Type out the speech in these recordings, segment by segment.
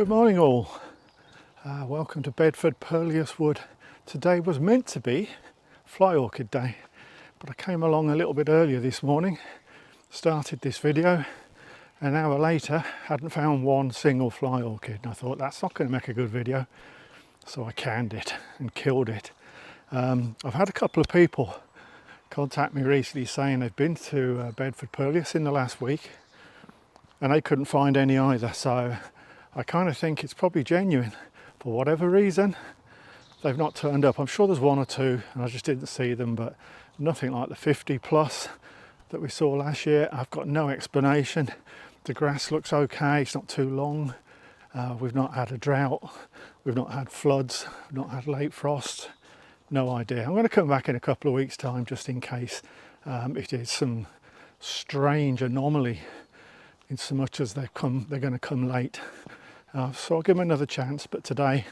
Good morning all. Welcome to Bedford Purlieus Wood. Today was meant to be fly orchid day, but I came along a little bit earlier this morning, started this video, an hour later hadn't found one single fly orchid, and I thought that's not going to make a good video, so I canned it and killed it. I've had a couple of people contact me recently saying they've been to Bedford Purlieus in the last week and they couldn't find any either, so I kind of think it's probably genuine. For whatever reason, they've not turned up. I'm sure there's one or two and I just didn't see them, but nothing like the 50 plus that we saw last year. I've got no explanation. The grass looks okay, it's not too long. We've not had a drought, we've not had floods, we've not had late frost. No idea. I'm going to come back in a couple of weeks' time just in case it is some strange anomaly in so much as they're going to come late. So I'll give them another chance, but today,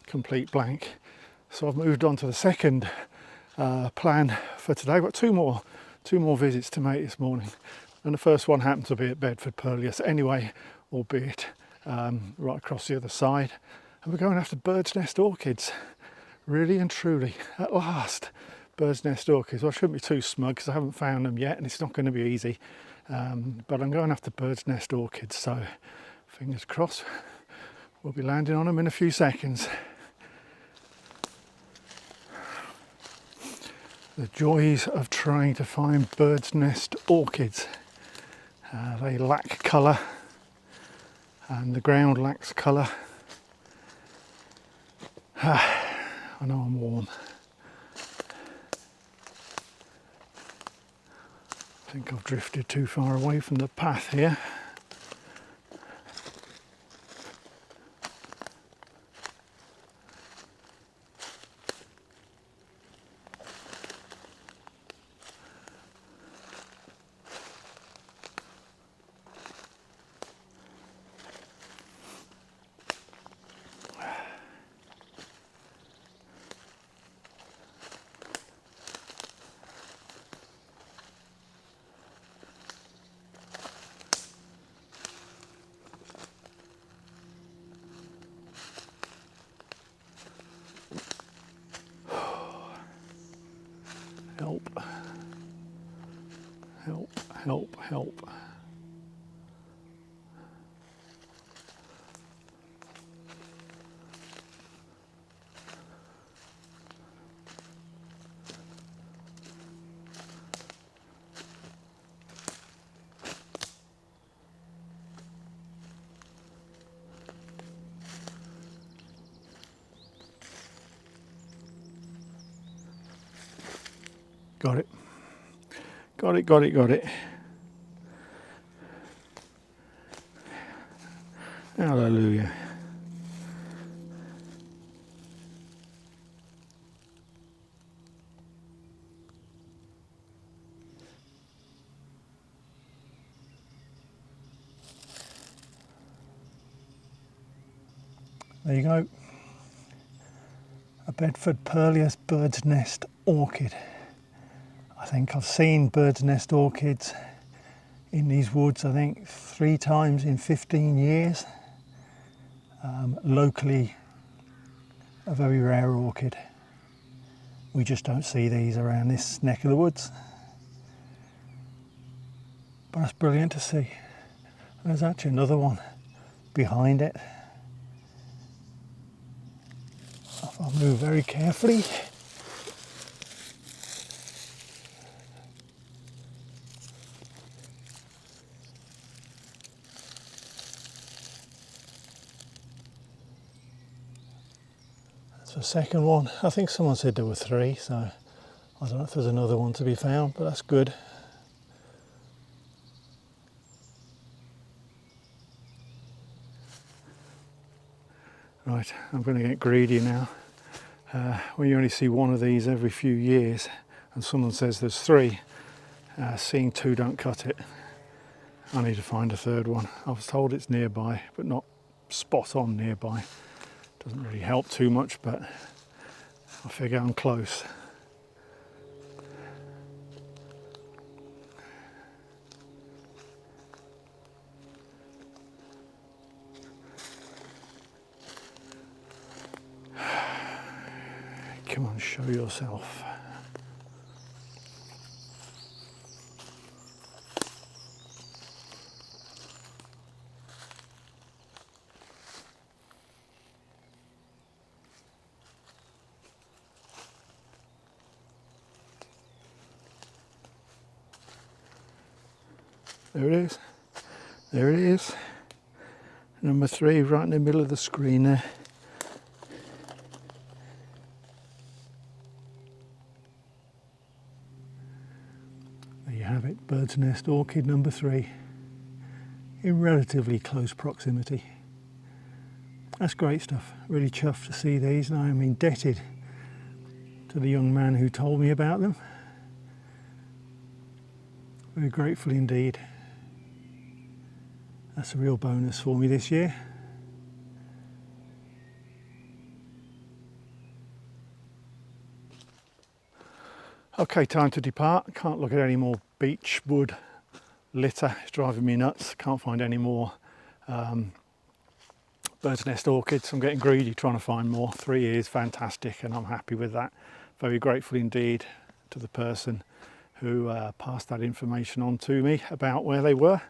complete blank. So I've moved on to the second plan for today. I've got two more visits to make this morning. And the first one happened to be at Bedford Purlieus anyway, albeit right across the other side. And we're going after bird's nest orchids. Really and truly, at last, bird's nest orchids. Well, I shouldn't be too smug because I haven't found them yet and it's not going to be easy. But I'm going after bird's nest orchids, so fingers crossed we'll be landing on them in a few seconds. The joys of trying to find bird's nest orchids. They lack colour and the ground lacks colour. I know I'm warm. I think I've drifted too far away from the path here. Help, help, help, help. Got it. Got it, got it, got it. Hallelujah. There you go. A Bedford Purlieus bird's nest orchid. I think I've seen bird's nest orchids in these woods, I think 3 times in 15 years. Locally, a very rare orchid. We just don't see these around this neck of the woods. But that's brilliant to see. There's actually another one behind it. I'll move very carefully. The second one, I think someone said there were 3, so I don't know if there's another one to be found, but that's good. Right, I'm going to get greedy now. When you only see one of these every few years and someone says there's 3, seeing 2 don't cut it. I need to find a third one. I was told it's nearby, but not spot on nearby. Doesn't really help too much, but I figure I'm close. yourself. There it is. There it is. Number 3 right in the middle of the screen there. There you have it, bird's nest orchid number 3 in relatively close proximity. That's great stuff. Really chuffed to see these, and I am indebted to the young man who told me about them. Very grateful indeed. That's a real bonus for me this year. Okay, time to depart. Can't look at any more beech wood litter. It's driving me nuts. Can't find any more bird's nest orchids. I'm getting greedy trying to find more. 3 is fantastic and I'm happy with that. Very grateful indeed to the person who passed that information on to me about where they were.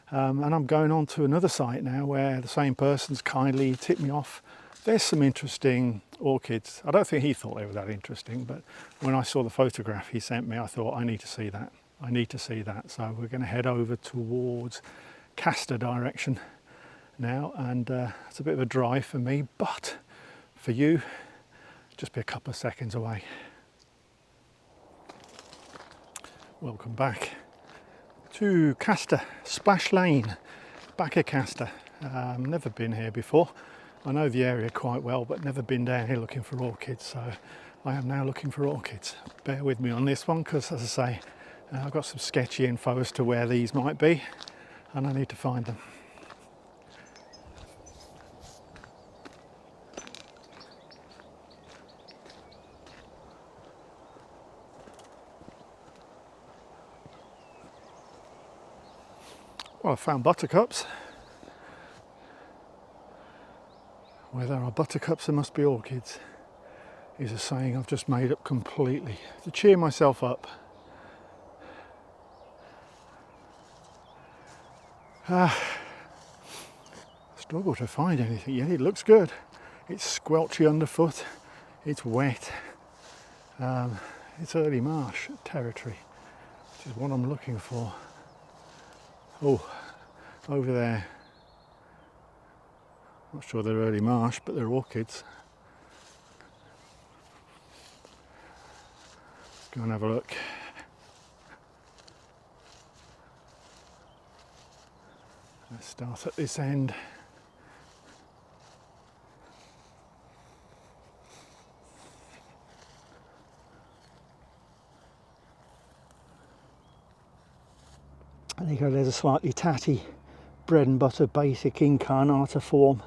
And I'm going on to another site now where the same person's kindly tipped me off. There's some interesting orchids. I don't think he thought they were that interesting, but when I saw the photograph he sent me, I thought, I need to see that. I need to see that. So we're going to head over towards Castor direction now, and it's a bit of a drive for me, but for you, just be a couple of seconds away. Welcome back to Castor, Splash Lane, back at Castor. Never been here before. I know the area quite well, but never been down here looking for orchids, so I am now looking for orchids. Bear with me on this one, because as I say, I've got some sketchy info as to where these might be, and I need to find them. Well, I found buttercups. Where there are buttercups, there must be orchids, is a saying I've just made up completely to cheer myself up. Struggle to find anything yet. It looks good. It's squelchy underfoot. It's wet. It's early marsh territory, which is what I'm looking for. Oh, over there. Not sure they're early marsh, but they're orchids. Let's go and have a look. Let's start at this end. There you go, there's a slightly tatty bread and butter basic incarnata form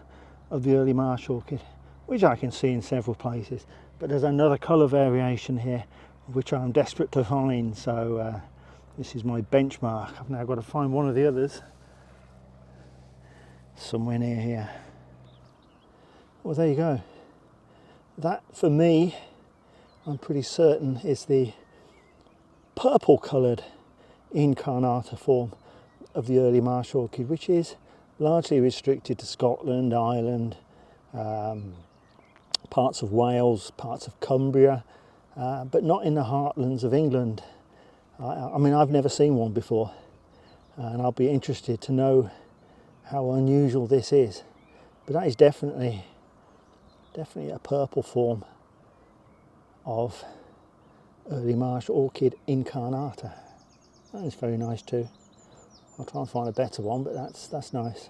of the early marsh orchid, which I can see in several places, but there's another colour variation here which I'm desperate to find, so this is my benchmark. I've now got to find one of the others somewhere near here. Well, there you go. That for me, I'm pretty certain, is the purple coloured incarnata form of the early marsh orchid, which is largely restricted to Scotland, Ireland, parts of Wales, parts of Cumbria, but not in the heartlands of England. I mean, I've never seen one before, and I'll be interested to know how unusual this is. But that is definitely a purple form of early marsh orchid incarnata. That is very nice too. I'll try and find a better one, but that's nice.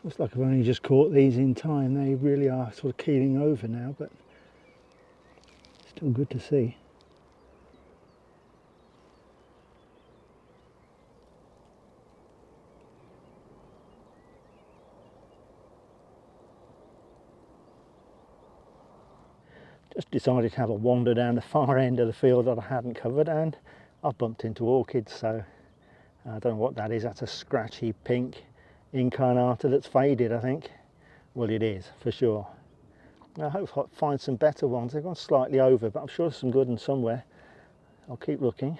Looks like I've only just caught these in time. They really are sort of keeling over now, but still good to see. Just decided to have a wander down the far end of the field that I hadn't covered, and I've bumped into orchids, so I don't know what that is. That's a scratchy pink incarnata that's faded, I think. Well, it is, for sure. I hope I find some better ones. They've gone slightly over, but I'm sure there's some good ones somewhere. I'll keep looking.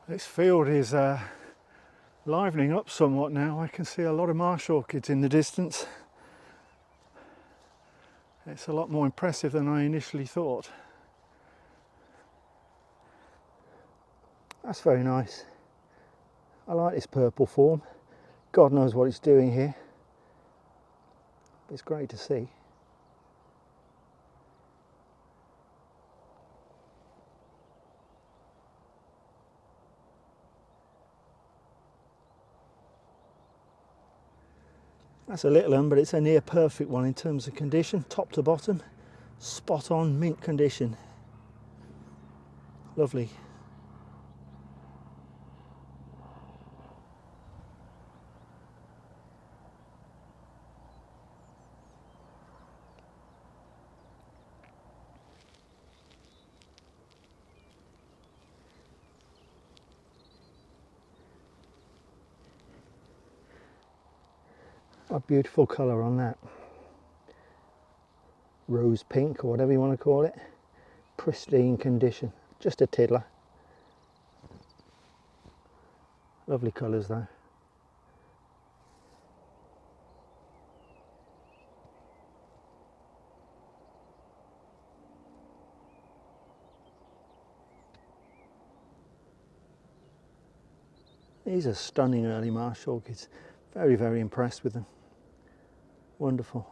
This field is livening up somewhat now. I can see a lot of marsh orchids in the distance. It's a lot more impressive than I initially thought. That's very nice. I like this purple form. God knows what it's doing here. It's great to see. That's a little one, but it's a near perfect one in terms of condition, top to bottom, spot on mint condition. Lovely. A beautiful colour on that. Rose pink, or whatever you want to call it. Pristine condition. Just a tiddler. Lovely colours though. These are stunning early marsh orchids. Very, very impressed with them. Wonderful.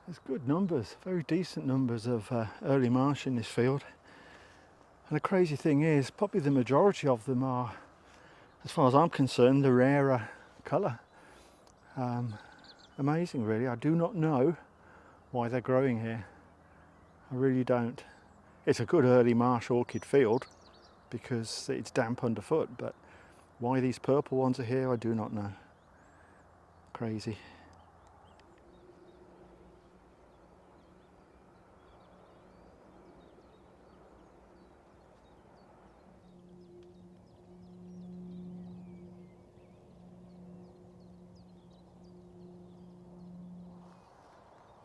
There's good numbers, very decent numbers of early marsh in this field. And the crazy thing is, probably the majority of them are, as far as I'm concerned, the rarer colour. Amazing really. I do not know why they're growing here. I really don't. It's a good early marsh orchid field because it's damp underfoot, but why these purple ones are here, I do not know. Crazy.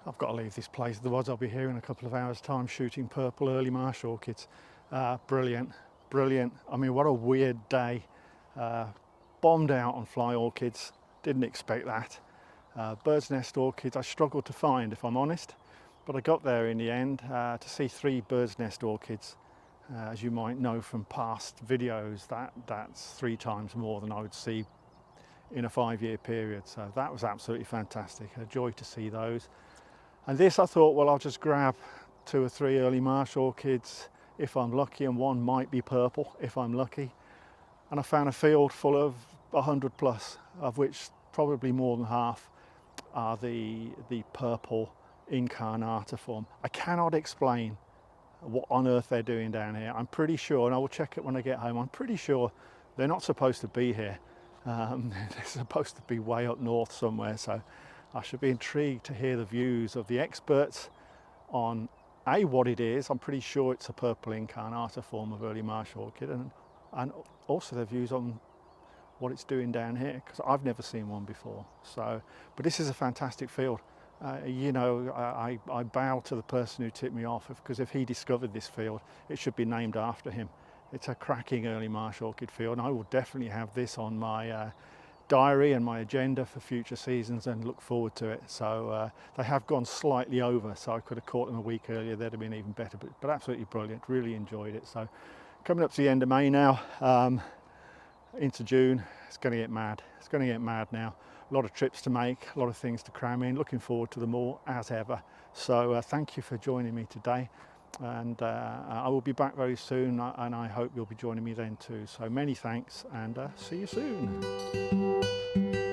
I've got to leave this place, otherwise I'll be here in a couple of hours' time shooting purple early marsh orchids. Brilliant, brilliant. I mean, what a weird day. Bombed out on fly orchids, didn't expect that. Bird's nest orchids I struggled to find, if I'm honest, but I got there in the end to see 3 bird's nest orchids. As you might know from past videos, that's 3 times more than I would see in a 5-year period, so that was absolutely fantastic. A joy to see those. And this, I thought, well, I'll just grab 2 or 3 early marsh orchids if I'm lucky, and one might be purple if I'm lucky. And I found a field full of 100 plus, of which probably more than half are the purple incarnata form. I cannot explain what on earth they're doing down here. I'm pretty sure, and I will check it when I get home, I'm pretty sure they're not supposed to be here. They're supposed to be way up north somewhere, so I should be intrigued to hear the views of the experts on A, what it is. I'm pretty sure it's a purple incarnata form of early marsh orchid, and also their views on what it's doing down here, because I've never seen one before. So, but this is a fantastic field. You know, I bow to the person who tipped me off, because if he discovered this field, it should be named after him. It's a cracking early marsh orchid field, and I will definitely have this on my diary and my agenda for future seasons and look forward to it. So they have gone slightly over, so I could have caught them a week earlier, they'd have been even better, but absolutely brilliant, really enjoyed it. So coming up to the end of May now, into June, it's going to get mad. It's going to get mad now. A lot of trips to make, a lot of things to cram in, looking forward to them all as ever. So thank you for joining me today, and I will be back very soon, and I hope you'll be joining me then too. So many thanks, and see you soon.